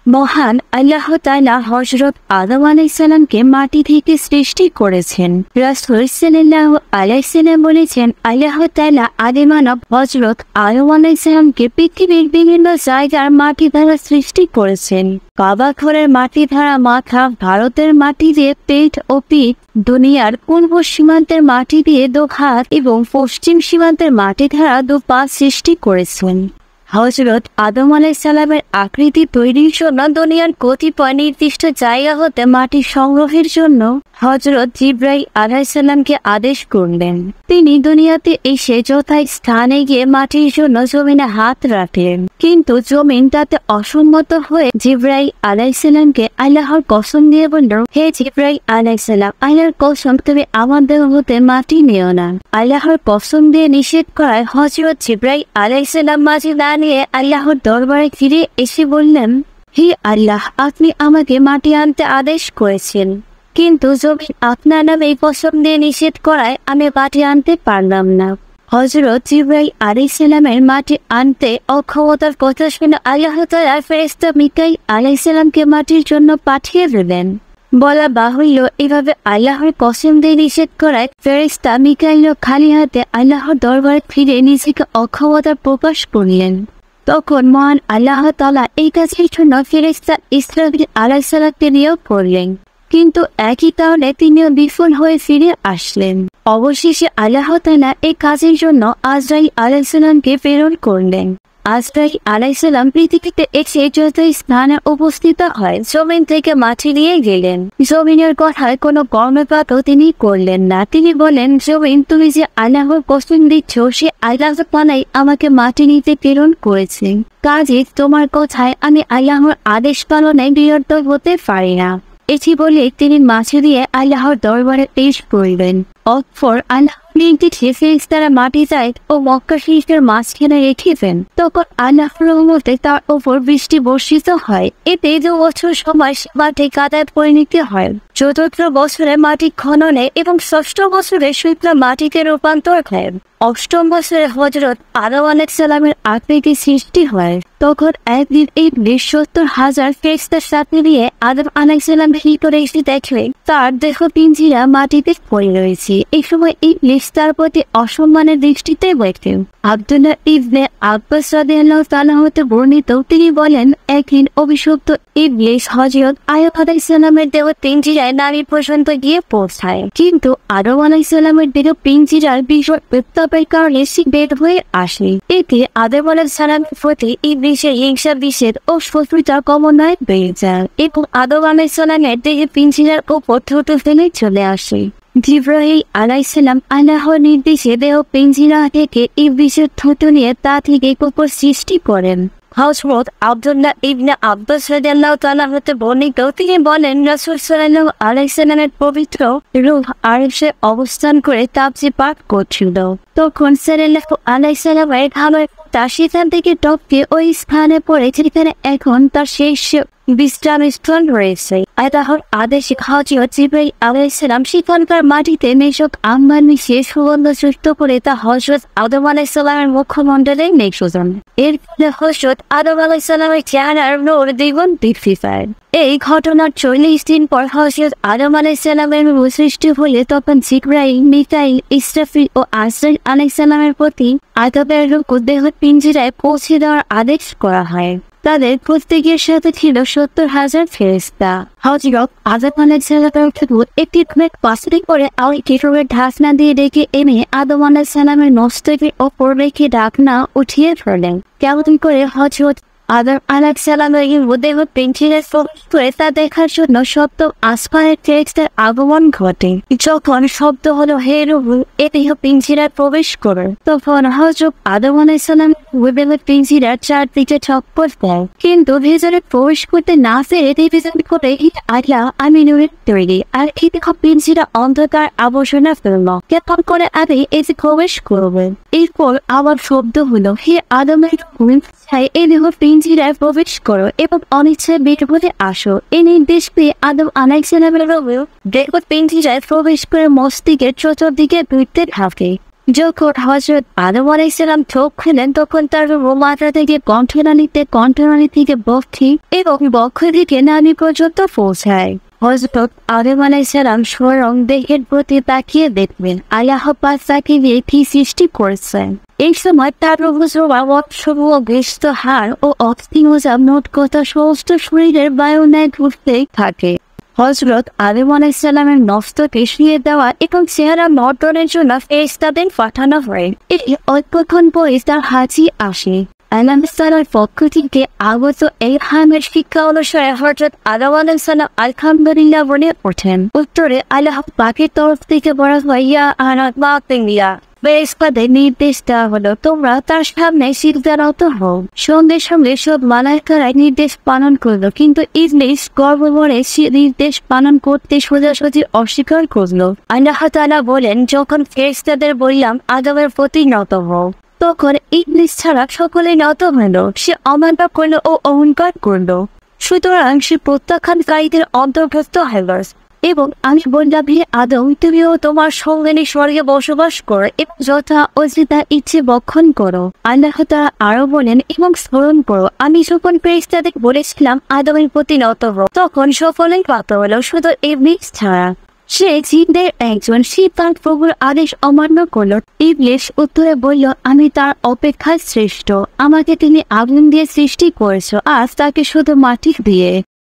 মহান আল্লাহ তাআলা হযরত আদম আলাইহিস সালামকে মাটি থেকে সৃষ্টি করেছেন। রাসূল সাল্লাল্লাহু আলাইহি সাল্লাম বলেছেন, আল্লাহ তাআলা আদি মানব হযরত আদম আলাইহিস সালামকে পৃথিবীর বিভিন্ন জায়গার মাটি দ্বারা সৃষ্টি করেছেন। কাবা ঘরের মাটি দ্বারা মাথা, ভারতের মাটি দিয়ে পেট ও পিঠ, দুনিয়ার পূর্ব সীমান্তের মাটি দিয়ে দু হাত এবং পশ্চিম সীমান্তের মাটি দ্বারা দু পা সৃষ্টি করেছেন। হযরত আদম আলাইহিস সালামের আকৃতি তৈরির জন্য দুনিয়ার কতিপয় নির্দিষ্ট জায়গা হতে মাটি সংগ্রহের জন্য হযরত জিবরাইল আলাইহিস সালামকে আদেশ করলেন। তিনি দুনিয়াতে এসে যথায় স্থানে গিয়ে মাটির জন্য জমিনে হাত রাখলেন, কিন্তু জমিন তাতে অসম্মত হয়ে জিবরাইল আলাইহিস সালামকে আল্লাহর কসম দিয়ে বলল, হে জিবরাইল আলাইহিস সালাম, আল্লাহর কসম, তুমি আমার দেহ হতে মাটি নিও না। আল্লাহর কসম দিয়ে নিষেধ করায় হযরত জিবরাইল আলাইহিস সালাম মাটি না নিয়ে আল্লাহর দরবারে ফিরে এসে বললেন, হে আল্লাহ, আপনি আমাকে মাটি আনতে আদেশ করেছেন, কিন্তু জমিন আপনার নামে কসম দিয়ে নিষেধ করায় আমি মাটি আনতে পারলাম না। হযরত জিবরাইল আলাইহিস সালামের মাটি আনতে অক্ষমতার কথা শুনে আল্লাহ তাআলা ফেরেশতা মিকাইল আলাইহিস সালামকে মাটির জন্য পাঠিয়ে দিলেন। বলা বাহুল্য, এভাবে আল্লাহর কসম দিয়ে নিষেধ করায় ফেরেশতা মিকাইল খালি হাতে আল্লাহর দরবারে ফিরে নিজেকে অক্ষমতা প্রকাশ করলেন। তখন মহান আল্লাহ তাআলা এই কাজের জন্য ফেরেশতা ইসরাফিল আলাইহিস সালামকে নিয়োগ করলেন, কিন্তু একই কারণে তিনিও বিফল হয়ে ফিরে আসলেন। অবশেষে আল্লাহ তাআলা এই কাজের জন্য আজরাইল আলাইহিস সালামকে প্রেরণ করলেন। আজরাইল আলাইহিস সালাম পৃথিবীতে এসে যতই স্থানে উপস্থিত হয় জমিন থেকে মাটি নিয়ে গেলেন। জমিনের কথায় কোনো কর্ণপাতও তিনি করলেন না। তিনি বলেন, জমিন, তুমি যে আল্লাহর কসম দিচ্ছ, সে আল্লাহ তাআলাই আমাকে মাটি নিতে প্রেরণ করেছে, কাজে তোমার কথায় আমি আল্লাহর আদেশ পালনে বিরত হতে পারি না। এটি বলে তিনি মাটি দিয়ে আল্লাহর দরবারে পেশ করলেন। অতঃপর আল্লাহ নির্দেশে ফেরেশতারা মাটি যায় ও মক্কা শরীফের মাঝখানে রেখে দেন। তখন আল্লাহর রহমতে তার উপর বৃষ্টি বর্ষিত হয়। এতে 2 বছর সময় মাটি কাদায় পরিণত হয়। চতুর্থ বছরে মাটি খননে এবং ষষ্ঠ বছরে শুকনো মাটিতে রূপান্তর হয়। অষ্টম বছরে হযরত আদম আলাইহিস সালামের আকৃতি সৃষ্টি হয়। তখন একদিন ইবলীস 70,000 ফেরেশতার সাথে নিয়ে আদম আলাইহিস সালাম ভিতরে এসে দেখে তার দেহ পিঞ্জিরা মাটিতে পড়ে রয়েছে। এই সময় ইবলীস তার প্রতি অসম্মানের দৃষ্টিতে দেখেন। আব্দুল্লাহ ইবনে আব্বাস রাদিয়াল্লাহু তাআলা হতে বর্ণিত, তিনি বলেন, একদিন অভিশপ্ত ইবলীস হযরত আইয়ুব আলাইহিস সালামের দেহ পিঞ্জিরায় নাভি পর্যন্ত গিয়ে পৌঁছায়, কিন্তু আদম আলাইহিস সালামের দেহ পিঞ্জিরার ভীষণ উত্তাপের কারণে বের হয়ে আসে। এতে আদম আলাইহিস সালামের প্রতি ইবলীসের হিংসা, বিষেদ ও শত্রুতা ক্রমান্বয়ে বেড়ে যায় এবং আদম আলাইহিস সালামের দেহে পিঞ্জিরার উপর থুতু ফেলে চলে আসে। জিবরাইল আলাইহিস সালাম আল্লাহর নির্দেশে দেহ পিঞ্জিরা থেকে ইবলীসের থুতু নিয়ে তা থেকে কুকুর সৃষ্টি করেন। হযরত আব্দুল্লাহ ইবনে আব্বাস রাদিয়াল্লাহু তাআলা হতে বর্ণিত, তিনি বলেন, রাসূল সাল্লাল্লাহু আলাইহি সাল্লামের পবিত্র রূহ আরশে অবস্থান করে তাফসীর পাঠ করছিল। তখন সাল্লাল্লাহু আলাইহি সাল্লামের ঘামের ফোঁটা সেখান থেকে টপকে ওই স্থানে পড়ে, যেখানে এখন তার শেষ বিশ্রাম স্থান রয়েছে। আল্লাহর আদেশে হযরত জিবরাইল আলাইহিস সালাম সেখানকার মাটিতে মেশক আম্বার মিশিয়ে সুগন্ধ সৃষ্ট করে তা হযরত আদম আলাইহিস সালামের মুখমণ্ডলে মেখে দেন। এর ফলে হযরত আদম আলাইহিস সালামের চেহারার নূর দ্বিগুণ বৃদ্ধি পায়। এই ঘটনার 40 দিন পর হযরত আদম আলাইহিস সালামের রূহ সৃষ্টি হলে তখন জিবরাইল, মিকাইল, ইসরাফিল ও আজরাইল আলাইহিস সালামের প্রতি আদমের রূহ দেহ পিঞ্জিরায় পৌঁছে দেওয়ার আদেশ করা হয়। তাদের প্রত্যেকের সাথে ছিল 70,000 ফেরেশতা। হযরত আদম আলাইহিস সালামের একটি পাথরে করে আরেকটি ঢাকনা দিয়ে রেখে এনে আদম আলাইহিস সালামের মস্তকের ওপর রেখে ঢাকনা উঠিয়ে ফেলেন। কেমন করে হযরত আদম আলাইহিস সালামের দেহ পিঞ্জিরায় প্রবেশ করে তা দেখার জন্য সপ্তম আসমানের ফেরেশতার আগমন ঘটে। যখন শব্দ হলো, হে রূহ, এ দেহ পিঞ্জিরায় প্রবেশ করে, তখন হযরত আদম আলাইহিস সালাম দেহ পিঞ্জিরার চারদিকে চক্কর দেয়, কিন্তু ভেতরে প্রবেশ করতে না পেরে নিবেদন করে, আল্লাহ, আমি নূরের তৈরি, আর এই দেহ পিঞ্জিরা অন্ধকার আবর্জনা ফেলল, কেমন করে আমি এতে প্রবেশ করবেন? এরপর আবার শব্দ হলো, হে আদমের রূহ, এই দেহ পিঞ্জিরায় প্রবেশ করো এবং অনিচ্ছায় বের হতে আসো। এই নির্দেশ পেয়ে আদম আলাইহিস সালামের রূহ দেহ পিঞ্জিরায় প্রবেশ করে মস্তিষ্কের চতুর্দিকে ঘুরতে থাকে। যখন হযরত আদম আলাইহিস সালাম চোখ খুলেন তখন তার মাথা থেকে কণ্ঠনালী থেকে বক্ষি এবং বক্ষ থেকে নাভি পর্যন্ত পৌঁছায়। হযরত আদম আলাইহিস সালাম স্বয়ং দেহের প্রতি তাকিয়ে দেখবেন আল্লাহ পাক তাকে দিয়ে কি সৃষ্টি করেছেন। এই সময় তার সমূহ বৃষ্ট হাড় ও অস্থিমজ্জা মোট কথা সমস্ত শরীরের বায়ুনায় ঘুরতে থাকে। হযরত আদম আলাইহিস সালামের নফসকে শুইয়ে দেওয়া এবং চেহারা মর্দনের জন্য ফেরেশতাদের পাঠানো হয়। এই অল্পক্ষণ পরে তার হাজি আসে। আল্লাহ তাআলার পক্ষ থেকে আগত এই হামের শিক্ষা অনুসারে হযরত আদম আলাইহিস সালাম আলহামদুলিল্লাহ বলে ওঠেন। উত্তরে আল্লাহ পাকের তরফ থেকে বলা হয় ইয়া আনাতমাতিনিয়া। ফেরেশতাদের নির্দেশ দেওয়া হলো তোমরা তার সামনে সিজদারত হও। সঙ্গে সঙ্গে সব মালায়েকারাই নির্দেশ পালন করলো, কিন্তু ইবলিস গর্ব ভরে সে নির্দেশ পালন করতে সোজাসুজি অস্বীকার করলো। আল্লাহ তাআলা বলেন যখন ফেরেশতাদের বললাম আদমের প্রতি নত হও তখন ইবলিস ছাড়া সকলে নত হল। সে অমান্য করলো ও অহংকার করলো, সুতরাং সে প্রত্যাখ্যানকারীদের অন্তর্ভুক্ত হল। এবং আমি বললাম হে আদম তুমিও তোমার সঙ্গিনী স্বর্গে বসবাস করো এবং যথা অজিতা ইচ্ছে বক্ষণ করো। আল্লাহ তাআলা আরো বলেন এবং স্মরণ করো আমি যখন ফেরেশতাদের বলেছিলাম আদমের প্রতি নত হও তখন সকলেই পাত হলো শুধু ইবলিস ছাড়া। সে জিনদের একজন, সে তার প্রভুর আদেশ অমান্য করল। ইবলিস উত্তরে বলল আমি তার অপেক্ষায় শ্রেষ্ঠ, আমাকে তিনি আগুন দিয়ে সৃষ্টি করেছ, আজ তাকে শুধু মাটি দিয়ে।